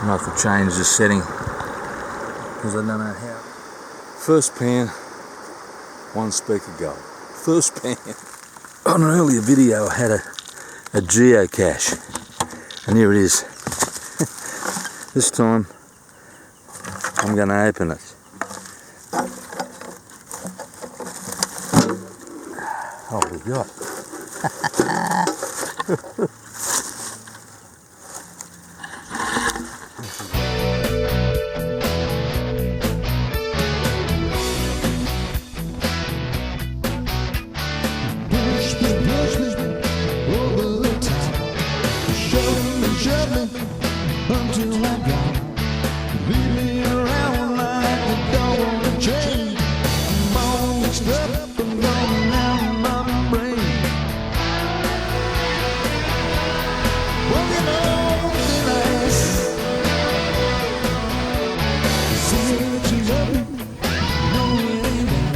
I have to change the setting because I don't know how. First pan, 1 speck of gold. First pan. On an earlier video I had a geocache, and here it is. This time I'm going to open it. Oh, we got. Until I drop, leave me around like the dog on the chain. I'm all mixed up and going down my brain. Walking on thin ice, say that you love me, no it ain't right.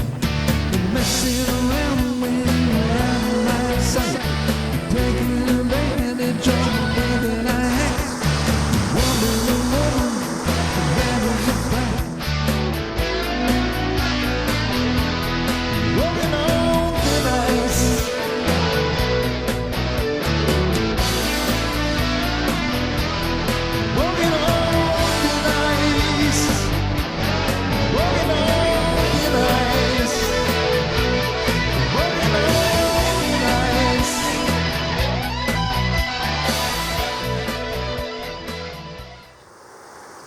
You're messing around when you're out of my sight. You're taking advantage of the way that I act.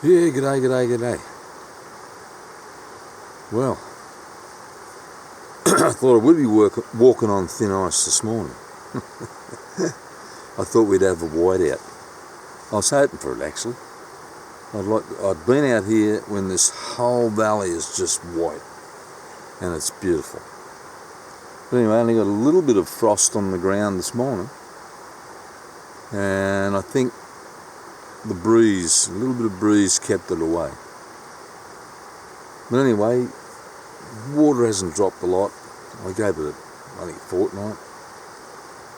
Yeah, g'day. Well, I thought I would be walking on thin ice this morning. I thought we'd have a whiteout. I was hoping for it actually. I'd been out here when this whole valley is just white, and it's beautiful. But anyway, I only got a little bit of frost on the ground this morning, and I think a little bit of breeze kept it away. But anyway, water hasn't dropped a lot. I gave it, I think, a fortnight.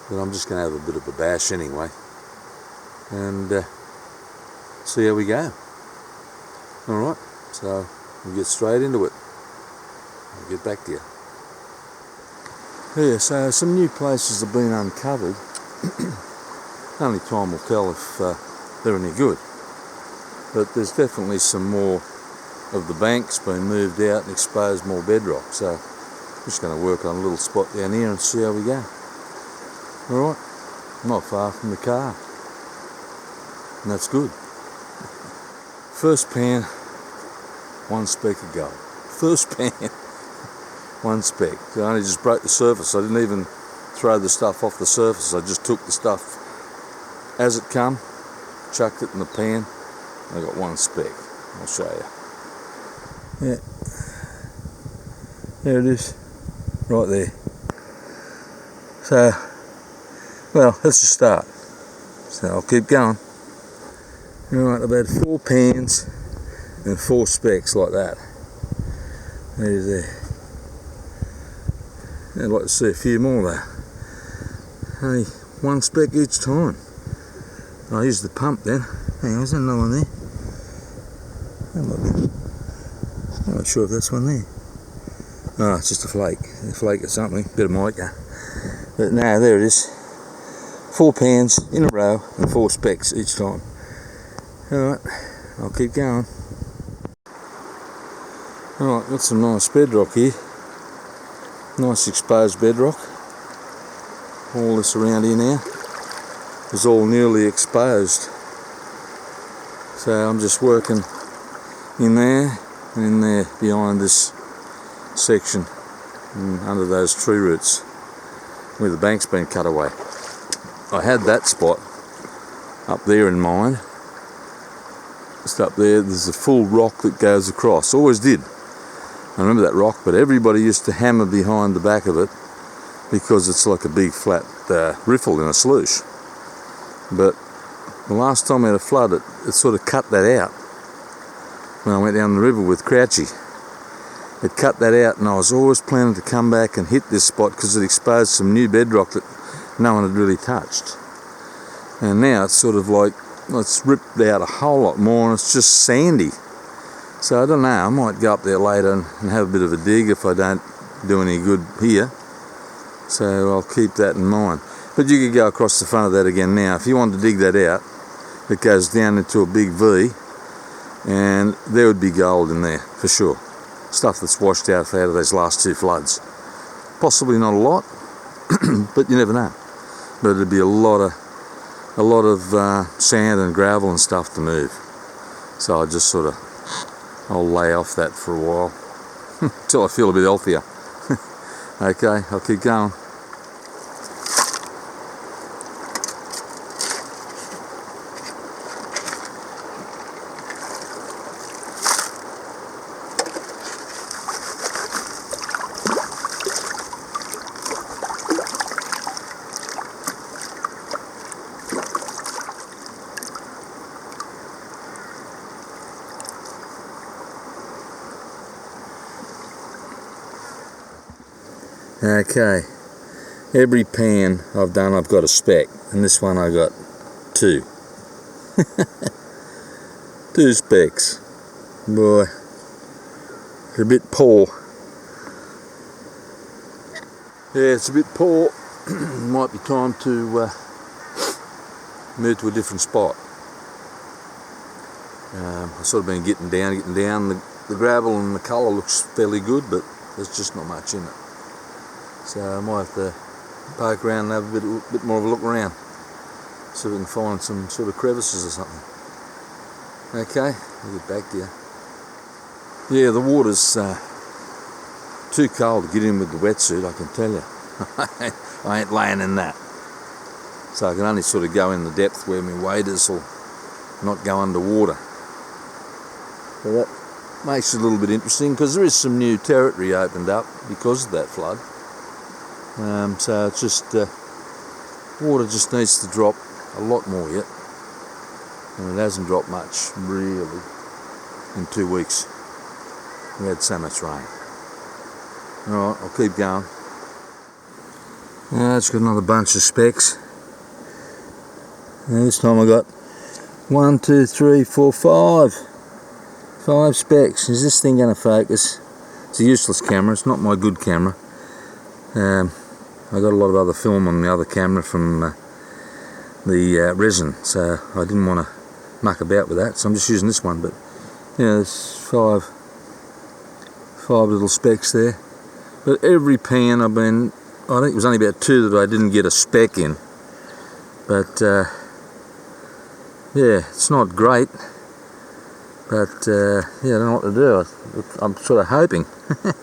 But I'm just going to have a bit of a bash anyway. And see how we go. Alright, so we'll get straight into it. I'll get back to you. Yeah, so some new places have been uncovered. Only time will tell if they're any good, but there's definitely some more of the banks being moved out and exposed more bedrock, so I'm just going to work on a little spot down here and see how we go. Alright, not far from the car, and that's good. First pan, 1 speck of gold. First pan, 1 speck. So I only just broke the surface. I didn't even throw the stuff off the surface. I just took the stuff as it come, chucked it in the pan. I got 1 speck. I'll show you. Yeah, there it is, right there. So, well, let's just start. So I'll keep going. Right, I've had 4 pans and 4 specks like that. There's there. I'd like to see a few more though. Only 1 speck each time. I'll use the pump then. Hang on, is there another one there? I'm not sure if that's one there. Oh, it's just a flake or something, bit of mica. But no, there it is. 4 pans in a row and 4 specks each time. Alright, I'll keep going. Alright, got some nice bedrock here. Nice exposed bedrock. All this around here now is all newly exposed. So I'm just working in there and in there behind this section and under those tree roots where the bank's been cut away. I had that spot up there in mind. Just up there, there's a full rock that goes across. Always did. I remember that rock, but everybody used to hammer behind the back of it because it's like a big flat riffle in a sluice. But the last time I had a flood, it sort of cut that out. When I went down the river with Crouchy, it cut that out, and I was always planning to come back and hit this spot because it exposed some new bedrock that no one had really touched. And now it's sort of like it's ripped out a whole lot more and it's just sandy. So I don't know, I might go up there later and have a bit of a dig if I don't do any good here. So I'll keep that in mind. But you could go across the front of that again now. If you want to dig that out, it goes down into a big V, and there would be gold in there for sure. Stuff that's washed out of those last two floods. Possibly not a lot, but you never know. But it'd be a lot of sand and gravel and stuff to move. So I'll lay off that for a while until I feel a bit healthier. Okay, I'll keep going. Okay, every pan I've done I've got a speck, and this one I got 2. 2 specks. Boy, they're a bit poor. Yeah, it's a bit poor. Might be time to move to a different spot. I've sort of been getting down. The gravel and the colour looks fairly good, but there's just not much in it. So I might have to poke around and have a bit more of a look around, so we can find some sort of crevices or something. Okay, I'll get back to you. Yeah, the water's too cold to get in with the wetsuit, I can tell you. I ain't laying in that. So I can only sort of go in the depth where my waders will not go underwater. So that makes it a little bit interesting, because there is some new territory opened up because of that flood. So it's just water just needs to drop a lot more yet, and it hasn't dropped much really in 2 weeks. We had so much rain. Alright, I'll keep going. It's got another bunch of specks. And this time I got 1, 2, 3, 4, 5. 5 specks. Is this thing going to focus? It's a useless camera, it's not my good camera. I got a lot of other film on the other camera from the resin, so I didn't want to muck about with that, so I'm just using this one. But yeah, there's 5 little specks there. But every pan I think it was only about 2 that I didn't get a speck in. But yeah, it's not great. But yeah, I don't know what to do. I'm sort of hoping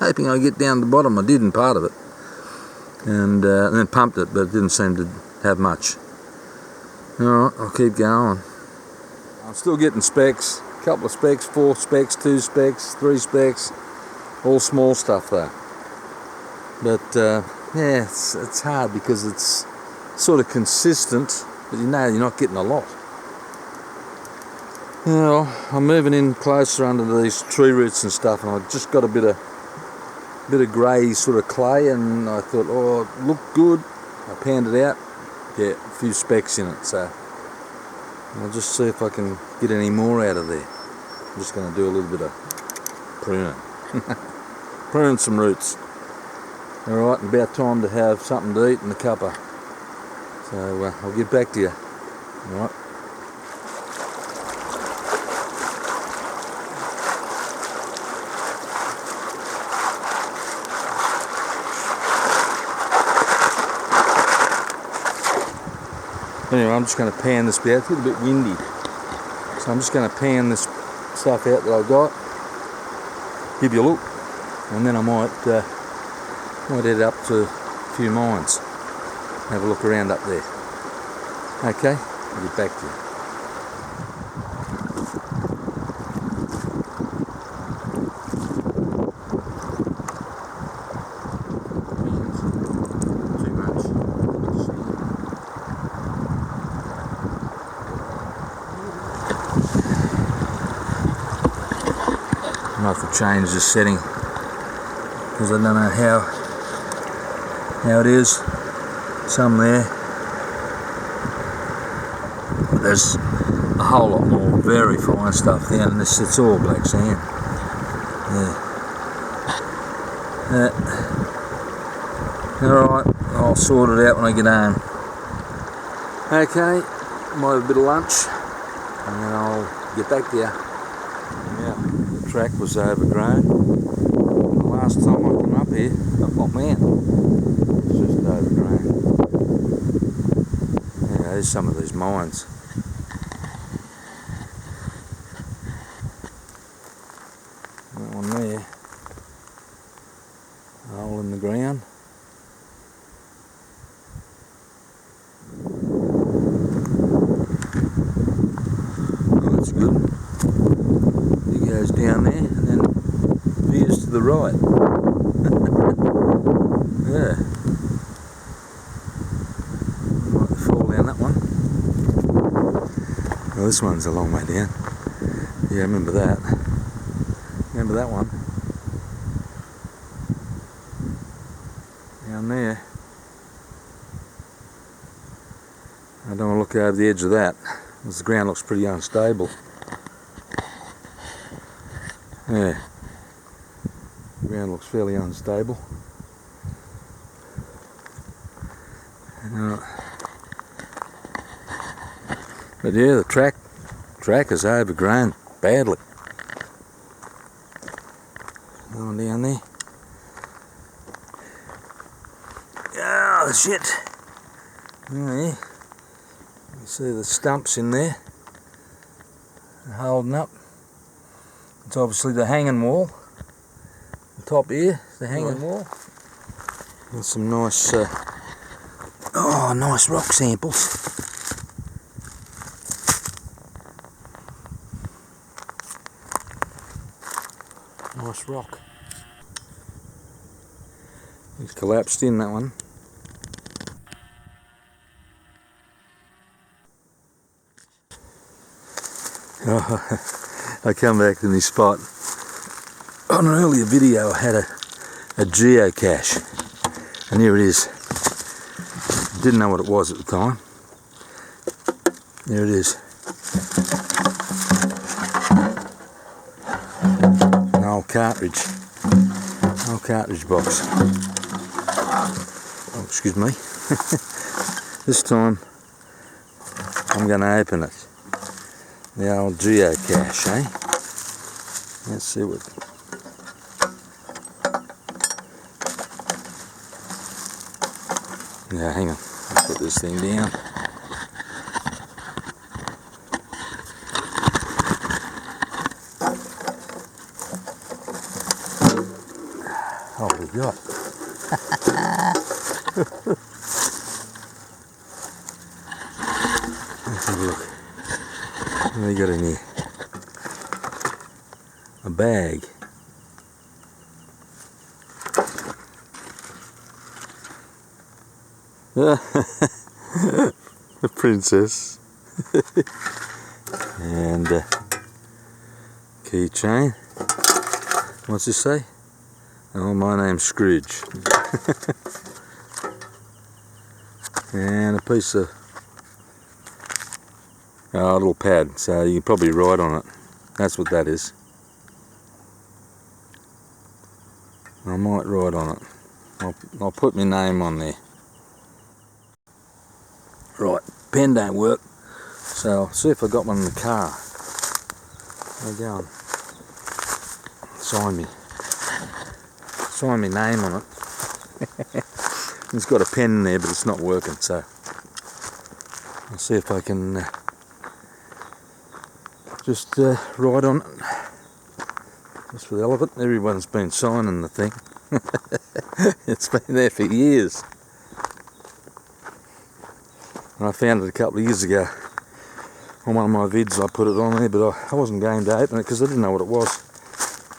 I get down to the bottom. I did in part of it. And then pumped it, but it didn't seem to have much. Alright, I'll keep going. I'm still getting specks, a couple of specks, 4 specks, 2 specks, 3 specks, all small stuff though. But yeah, it's hard because it's sort of consistent, but you know you're not getting a lot. Well, I'm moving in closer under these tree roots and stuff, and I've just got a bit of grey sort of clay, and I thought, oh, it looked good. I panned it out, yeah, a few specks in it, so I'll just see if I can get any more out of there. I'm just going to do a little bit of pruning. Prune some roots. Alright, about time to have something to eat in the cuppa. So I'll get back to you. Alright. Anyway, I'm just going to pan this bit out. It's a little bit windy, so I'm just going to pan this stuff out that I've got, give you a look, and then I might head up to a few mines, have a look around up there. Okay, I'll get back to you. I might have to change the setting because I don't know how it is. Some there. There's a whole lot more very fine stuff down in this. It's all black sand. Alright, I'll sort it out when I get home. Okay, might have a bit of lunch and then I'll get back to you. Yeah, the track was overgrown. The last time I came up here, oh man, it's just overgrown. Yeah, there's some of these mines. That one there, a hole in the ground. Oh, that's good. He goes down there and then veers to the right. Yeah. Might fall down that one. Well, this one's a long way down. Yeah, remember that. Remember that one? Down there. I don't want to look over the edge of that, because the ground looks pretty unstable. Yeah. The ground looks fairly unstable. But yeah, the track is overgrown badly. Going down there. Oh shit! Yeah, you see the stumps in there holding up. It's obviously the hanging wall. The top here, the hanging wall. There's some nice, nice rock samples. Nice rock. It's collapsed in, that one. Oh, I come back to this spot. On an earlier video I had a geocache, and here it is. Didn't know what it was at the time. There it is. An old cartridge box. Oh, excuse me. This time I'm going to open it. The old geocache, eh? Let's see what. Yeah, hang on. I'll put this thing down. Oh, we got. Let's have a look. What do we got in here? A bag. A princess. And a keychain. What's this say? Oh, my name's Scrooge. And a piece of a little pad, so you can probably write on it. That's what that is. I might write on it. I'll put my name on there. Right, pen don't work, so I'll see if I got one in the car. There we go. Sign my name on it. It's got a pen in there, but it's not working, so I'll see if I can just write on it. Just for the hell of it. Everyone's been signing the thing. It's been there for years. And I found it a couple of years ago. On one of my vids I put it on there, but I wasn't going to open it because I didn't know what it was.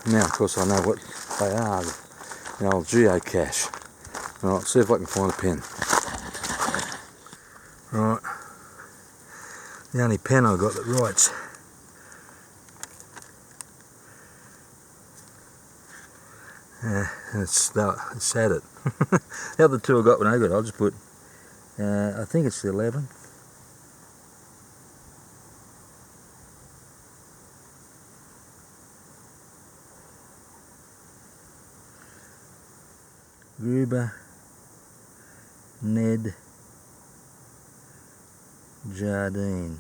Now of course I know what they are. The old geocache. Right, see if I can find a pen. Right. The only pen I got that writes. It's had it. The other two I got were no good. I'll just put, I think it's the 11. Gruber, Ned Jardine.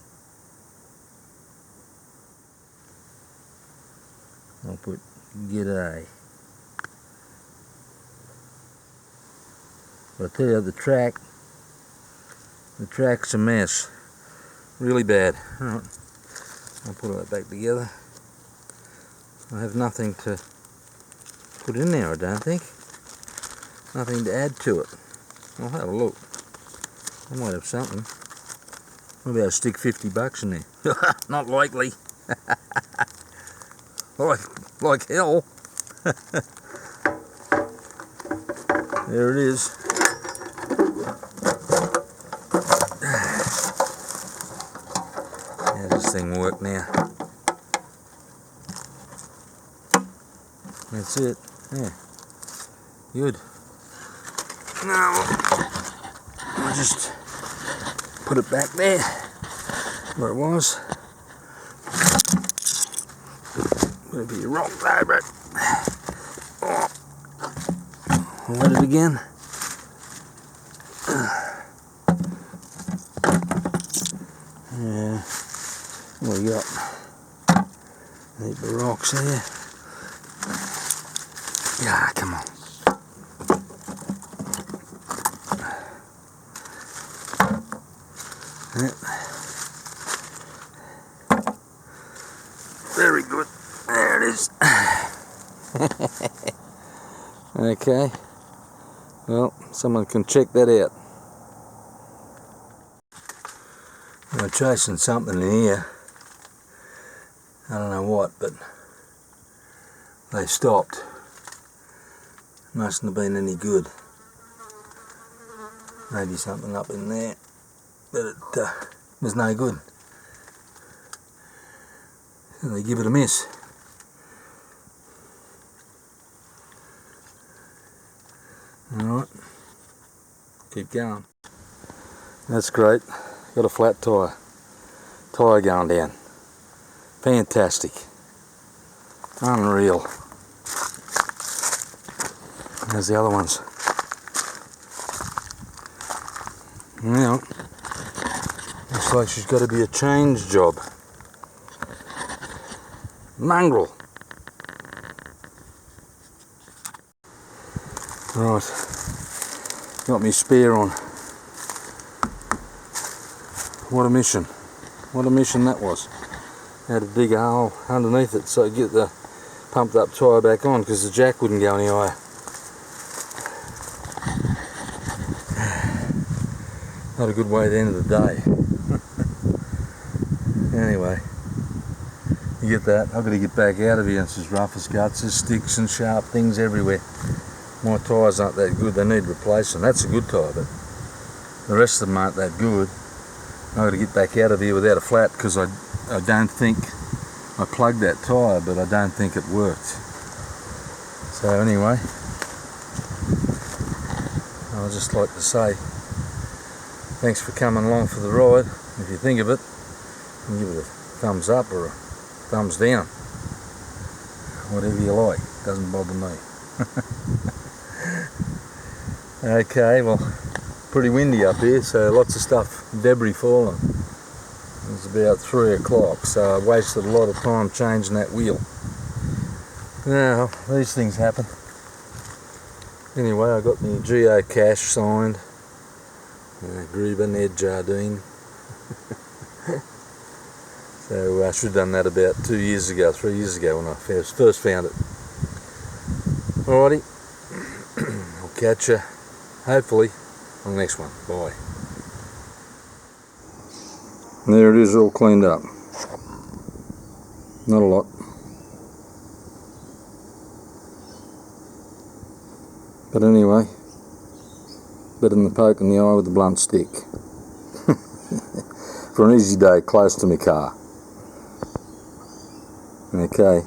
I'll put g'day. But I tell you, the track's a mess. Really bad. Alright, I'll put that back together. I have nothing to put in there, I don't think. Nothing to add to it. I'll have a look. I might have something. Maybe I'll stick $50 in there. Not likely. like hell. There it is. How does this thing work now? That's it. Yeah. Good. Now I'll just put it back there where it was. Put a bit of rock over it. Oh. Wet it again. Yeah. What we got? Heap of rocks there. Yeah, come on. Yep. Very good. There it is. Okay. Well, someone can check that out. I'm chasing something in here. I don't know what, but they stopped. Mustn't have been any good. Maybe something up in there, but it was no good. So they give it a miss. Alright, keep going. That's great. Got a flat tyre. Tyre going down. Fantastic. Unreal. There's the other ones. Now, looks like she's got to be a change job. Mongrel. Right, got me spare on. What a mission. What a mission that was. Had to dig a hole underneath it so I get the pumped up tyre back on because the jack wouldn't go any higher. Not a good way at the end of the day. Anyway, you get that. I've got to get back out of here. It's as rough as guts. There's sticks and sharp things everywhere. My tyres aren't that good. They need replacing. That's a good tyre, but the rest of them aren't that good. I've got to get back out of here without a flat because I don't think I plugged that tyre, but I don't think it worked. So anyway, I'd just like to say thanks for coming along for the ride. If you think of it, you give it a thumbs up or a thumbs down. Whatever you like, doesn't bother me. Okay, well, pretty windy up here, so lots of stuff, debris falling. It's about 3 o'clock, so I wasted a lot of time changing that wheel. Now, these things happen. Anyway, I got my geocache signed. Gruber, Ned Jardine. So I should have done that about 3 years ago when I first found it. Alrighty, I'll catch you hopefully on the next one. Bye. There it is, all cleaned up. Not a lot. But anyway, better than the poke in the eye with a blunt stick. For an easy day close to my car. Okay.